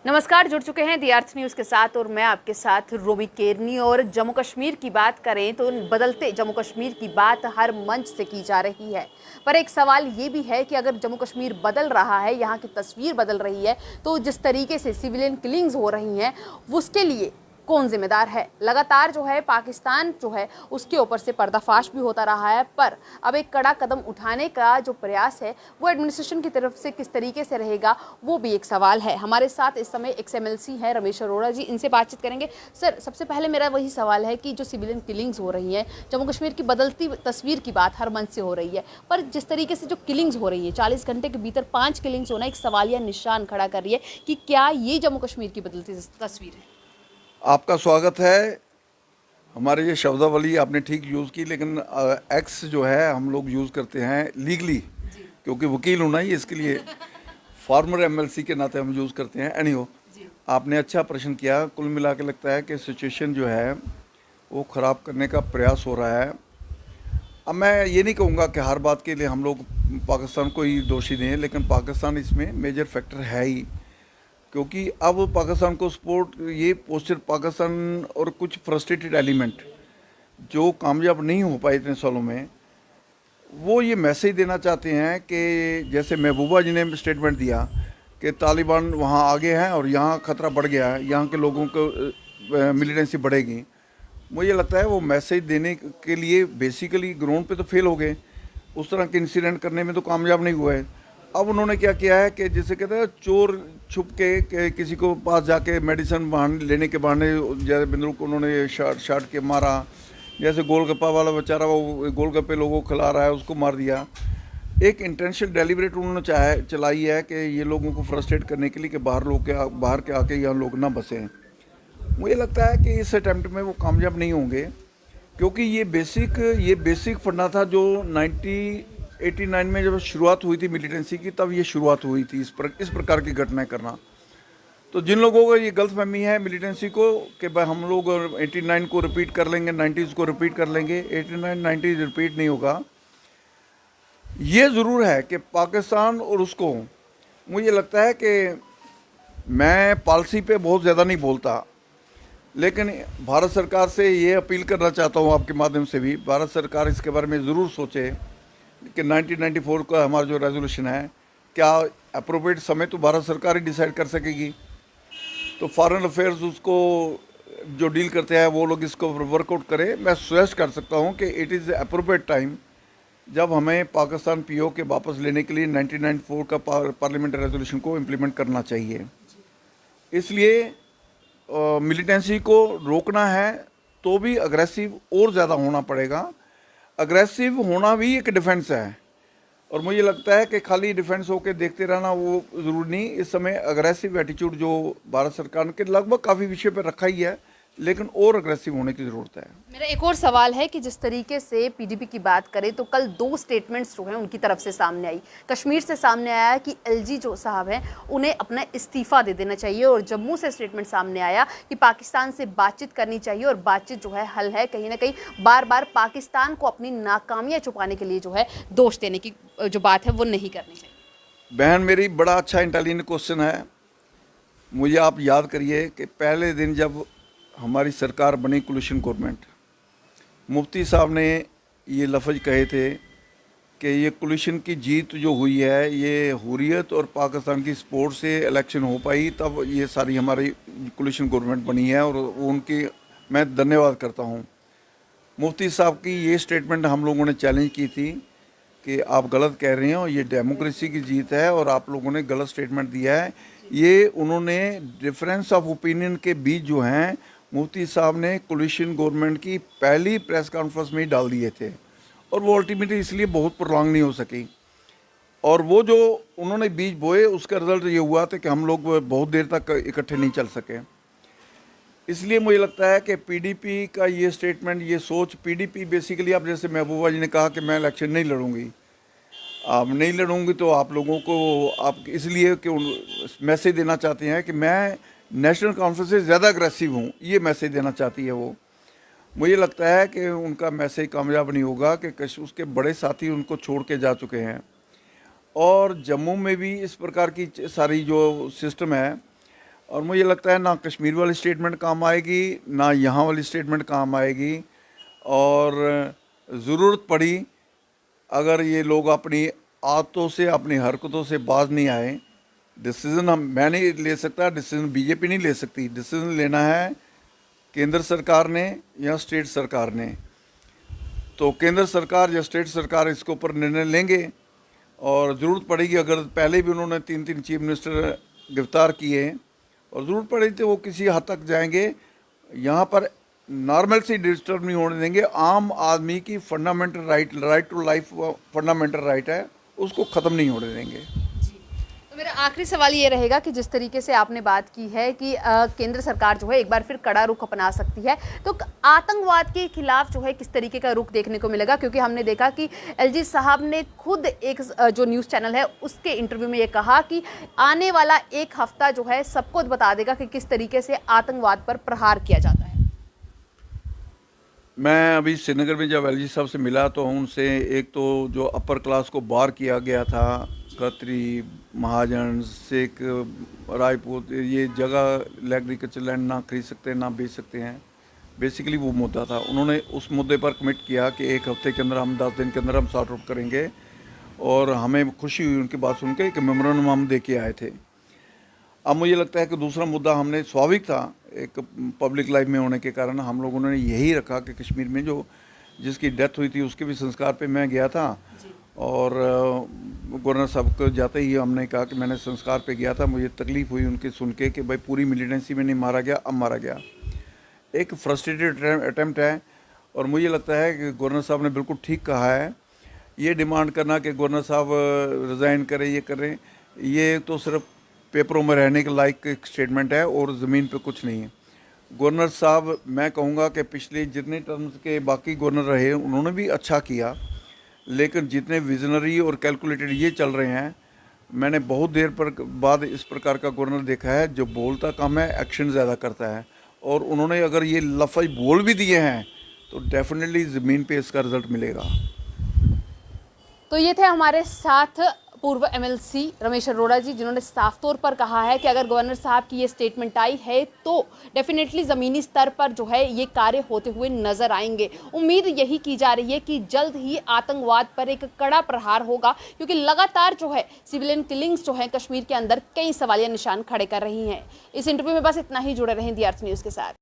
नमस्कार, जुड़ चुके हैं दी अर्थ न्यूज़ के साथ और मैं आपके साथ रोमी केरनी। और जम्मू कश्मीर की बात करें तो बदलते जम्मू कश्मीर की बात हर मंच से की जा रही है, पर एक सवाल ये भी है कि अगर जम्मू कश्मीर बदल रहा है, यहाँ की तस्वीर बदल रही है, तो जिस तरीके से सिविलियन किलिंग्स हो रही हैं उसके लिए कौन जिम्मेदार है। लगातार जो है पाकिस्तान जो है उसके ऊपर से पर्दाफाश भी होता रहा है, पर अब एक कड़ा कदम उठाने का जो प्रयास है वो एडमिनिस्ट्रेशन की तरफ से किस तरीके से रहेगा, वो भी एक सवाल है। हमारे साथ इस समय XMLC है रमेश अरोड़ा जी, इनसे बातचीत करेंगे। सर, सबसे पहले मेरा वही सवाल है कि जो सिविलियन किलिंग्स हो रही हैं, जम्मू कश्मीर की बदलती तस्वीर की बात हर मंच से हो रही है, पर जिस तरीके से जो किलिंग्स हो रही है 40 घंटे के भीतर 5 किलिंग्स होना एक सवालिया निशान खड़ा कर रही है कि क्या ये जम्मू कश्मीर की बदलती तस्वीर है। आपका स्वागत है। हमारे ये शब्दावली आपने ठीक यूज़ की, लेकिन एक्स जो है हम लोग यूज़ करते हैं लीगली, क्योंकि वकील होना ही इसके लिए फॉर्मर MLC के नाते हम यूज़ करते हैं। एनीहो, आपने अच्छा प्रश्न किया। कुल मिला के लगता है कि सिचुएशन जो है वो ख़राब करने का प्रयास हो रहा है। अब मैं ये नहीं कहूँगा कि हर बात के लिए हम लोग पाकिस्तान को ही दोषी दें, लेकिन पाकिस्तान इसमें मेजर फैक्टर है ही, क्योंकि अब पाकिस्तान को सपोर्ट ये पोस्टर पाकिस्तान और कुछ फ्रस्ट्रेटेड एलिमेंट जो कामयाब नहीं हो पाए इतने सालों में, वो ये मैसेज देना चाहते हैं कि जैसे महबूबा जी ने स्टेटमेंट दिया कि तालिबान वहाँ आगे हैं और यहाँ ख़तरा बढ़ गया है, यहाँ के लोगों को मिलिटेंसी बढ़ेगी। मुझे लगता है वो मैसेज देने के लिए बेसिकली ग्राउंड पे तो फेल हो गए, उस तरह के इंसिडेंट करने में तो कामयाब नहीं हुए। अब उन्होंने क्या किया है कि जिसे कहते हैं चोर छुप के किसी को पास जाके मेडिसिन बहाने लेने के बहाने, जैसे बिंदु को उन्होंने शार्ट के मारा, जैसे गोलगप्पा वाला बेचारा वो गोलगप्पे लोगों को खिला रहा है उसको मार दिया। एक इंटेंशन डेलिब्रेट उन्होंने चलाई है कि ये लोगों को फ्रस्ट्रेट करने के लिए कि बाहर के आके यहाँ लोग ना बसें। मुझे लगता है कि इस अटैम्प्ट में वो कामयाब नहीं होंगे, क्योंकि ये बेसिक फंडा था जो 1989 में जब शुरुआत हुई थी मिलिटेंसी की, तब ये शुरुआत हुई थी इस प्रकार की घटनाएं करना। तो जिन लोगों को ये गलतफहमी है मिलिटेंसी को कि भाई हम लोग 89 को रिपीट कर लेंगे, 90s को रिपीट कर लेंगे, 89 90s रिपीट नहीं होगा। ये ज़रूर है कि पाकिस्तान और उसको, मुझे लगता है कि मैं पॉलिसी पे बहुत ज़्यादा नहीं बोलता, लेकिन भारत सरकार से ये अपील करना चाहता हूँ आपके माध्यम से भी, भारत सरकार इसके बारे में ज़रूर सोचे कि 1994 का हमारा जो रेजोल्यूशन है, क्या अप्रोप्रिएट समय तो भारत सरकार ही डिसाइड कर सकेगी। तो फॉरेन अफेयर्स उसको जो डील करते हैं वो लोग इसको वर्कआउट करें। मैं सजेस्ट कर सकता हूँ कि इट इज़ अप्रोप्रिएट टाइम जब हमें पाकिस्तान PO के वापस लेने के लिए 1994 का पार्लियामेंट्री रेजोल्यूशन को इम्प्लीमेंट करना चाहिए। इसलिए मिलिटेंसी को रोकना है तो भी अग्रेसिव और ज़्यादा होना पड़ेगा। अग्रेसिव होना भी एक डिफेंस है, और मुझे लगता है कि खाली डिफेंस होकर देखते रहना वो ज़रूरी नहीं। इस समय अग्रेसिव एटीट्यूड जो भारत सरकार के लगभग काफ़ी विषय पर रखा ही है, लेकिन और अग्रेसिव होने की ज़रूरत है। मेरा एक और सवाल है कि जिस तरीके से PDP की बात करें तो कल 2 स्टेटमेंट्स जो हैं उनकी तरफ से सामने आई। कश्मीर से सामने आया कि LG जो साहब हैं उन्हें अपना इस्तीफ़ा दे देना चाहिए, और जम्मू से स्टेटमेंट सामने आया कि पाकिस्तान से बातचीत करनी चाहिए और बातचीत जो है हल है। कहीं ना कहीं बार बार पाकिस्तान को अपनी नाकामियाँ छुपाने के लिए जो है दोष देने की जो बात है वो नहीं करनी चाहिए। बहन मेरी, बड़ा अच्छा इंटेलिजेंट क्वेश्चन है। मुझे आप याद करिए कि पहले दिन जब हमारी सरकार बनी कोलिशन गवर्नमेंट, मुफ्ती साहब ने ये लफ्ज़ कहे थे कि ये कोलिशन की जीत जो हुई है ये हुर्रियत और पाकिस्तान की सपोर्ट से इलेक्शन हो पाई, तब ये सारी हमारी कोलिशन गवर्नमेंट बनी है, और उनकी मैं धन्यवाद करता हूँ। मुफ्ती साहब की ये स्टेटमेंट हम लोगों ने चैलेंज की थी कि आप गलत कह रहे हो, ये डेमोक्रेसी की जीत है और आप लोगों ने गलत स्टेटमेंट दिया है। ये उन्होंने डिफरेंस ऑफ ओपिनियन के बीच जो हैं मुफ्ती साहब ने कोलिशन गवर्नमेंट की पहली प्रेस कॉन्फ्रेंस में ही डाल दिए थे, और वो अल्टीमेटली इसलिए बहुत प्रोलॉन्ग नहीं हो सकी। और वो जो उन्होंने बीज बोए उसका रिजल्ट ये हुआ था कि हम लोग बहुत देर तक इकट्ठे नहीं चल सके। इसलिए मुझे लगता है कि PDP का ये स्टेटमेंट, ये सोच, PDP बेसिकली, अब जैसे महबूबा जी ने कहा कि मैं इलेक्शन नहीं लड़ूंगी, आप नहीं लड़ूंगी तो आप लोगों को आप इसलिए कि मैसेज देना चाहते हैं कि मैं नेशनल कॉन्फ्रेंस से ज़्यादा अग्रेसिव हूँ, ये मैसेज देना चाहती है वो। मुझे लगता है कि उनका मैसेज कामयाब नहीं होगा कि उसके बड़े साथी उनको छोड़ के जा चुके हैं, और जम्मू में भी इस प्रकार की सारी जो सिस्टम है और मुझे लगता है ना कश्मीर वाली स्टेटमेंट काम आएगी, ना यहाँ वाली स्टेटमेंट काम आएगी। और ज़रूरत पड़ी, अगर ये लोग अपनी आदतों से, अपनी हरकतों से बाज नहीं आए, डिसीज़न मैं नहीं ले सकता, डिसीज़न बीजेपी नहीं ले सकती, डिसीज़न लेना है केंद्र सरकार ने या स्टेट सरकार ने। तो केंद्र सरकार या स्टेट सरकार इसके ऊपर निर्णय लेंगे। और ज़रूरत पड़ेगी, अगर पहले भी उन्होंने 3 चीफ मिनिस्टर गिरफ्तार किए और ज़रूरत पड़ेगी तो वो किसी हद तक जाएंगे। यहाँ पर नॉर्मल से डिस्टर्ब नहीं होने देंगे। आम आदमी की fundamental right to life fundamental right है, उसको ख़त्म नहीं होने देंगे। तो मेरा आखिरी सवाल ये रहेगा कि जिस तरीके से आपने बात की है कि केंद्र सरकार जो है एक बार फिर कड़ा रुख अपना सकती है, तो आतंकवाद के खिलाफ जो है किस तरीके का रुख देखने को मिलेगा? क्योंकि हमने देखा कि एलजी साहब ने खुद एक जो न्यूज़ चैनल है उसके इंटरव्यू में ये कहा कि आने वाला एक हफ्ता जो है सबको बता देगा कि किस तरीके से आतंकवाद पर प्रहार किया जाता है। मैं अभी श्रीनगर में जब एलजी साहब से मिला तो उनसे एक तो जो अपर क्लास को बार किया गया था, खत्री, महाजन, सिख, राजपूत, ये जगह एग्रीकल्चर लैंड ना खरीद सकते, ना बेच सकते हैं, बेसिकली वो मुद्दा था। उन्होंने उस मुद्दे पर कमिट किया कि एक हफ्ते के अंदर हम 10 दिन के अंदर हम सॉर्ट आउट करेंगे। और हमें खुशी हुई उनकी बात सुन के कि मेमोरेंडम हम दे के आए थे। अब मुझे लगता है कि दूसरा मुद्दा हमने स्वाभाविक था, एक पब्लिक लाइफ में होने के कारण हम लोगों ने यही रखा कि कश्मीर में जो जिसकी डेथ हुई थी उसके भी संस्कार पे मैं गया था। और गवर्नर साहब को जाते ही हमने कहा कि मैंने संस्कार पे गया था, मुझे तकलीफ़ हुई उनके सुन के कि भाई पूरी मिलिटेंसी में नहीं मारा गया, अब मारा गया। एक फ्रस्ट्रेटेड अटैम्प्ट है। और मुझे लगता है कि गवर्नर साहब ने बिल्कुल ठीक कहा है। ये डिमांड करना कि गवर्नर साहब रिज़ाइन करें, ये करें, ये तो सिर्फ पेपरों में रहने के लायक एक स्टेटमेंट है और ज़मीन पे कुछ नहीं है। गवर्नर साहब, मैं कहूँगा कि पिछले जितने टर्म्स के बाकी गवर्नर रहे उन्होंने भी अच्छा किया, लेकिन जितने विजनरी और कैलकुलेटेड ये चल रहे हैं, मैंने बहुत देर पर बाद इस प्रकार का गवर्नर देखा है जो बोलता कम है, एक्शन ज़्यादा करता है। और उन्होंने अगर ये लफ्ज़ बोल भी दिए हैं तो डेफिनेटली ज़मीन पे इसका रिज़ल्ट मिलेगा। तो ये थे हमारे साथ पूर्व एमएलसी रमेश अरोड़ा जी, जिन्होंने साफ तौर पर कहा है कि अगर गवर्नर साहब की ये स्टेटमेंट आई है तो डेफिनेटली ज़मीनी स्तर पर जो है ये कार्य होते हुए नजर आएंगे। उम्मीद यही की जा रही है कि जल्द ही आतंकवाद पर एक कड़ा प्रहार होगा, क्योंकि लगातार जो है सिविलियन किलिंग्स जो है कश्मीर के अंदर कई सवालिया निशान खड़े कर रही हैं। इस इंटरव्यू में बस इतना ही। जुड़े रहें दी अर्थ न्यूज़ के साथ।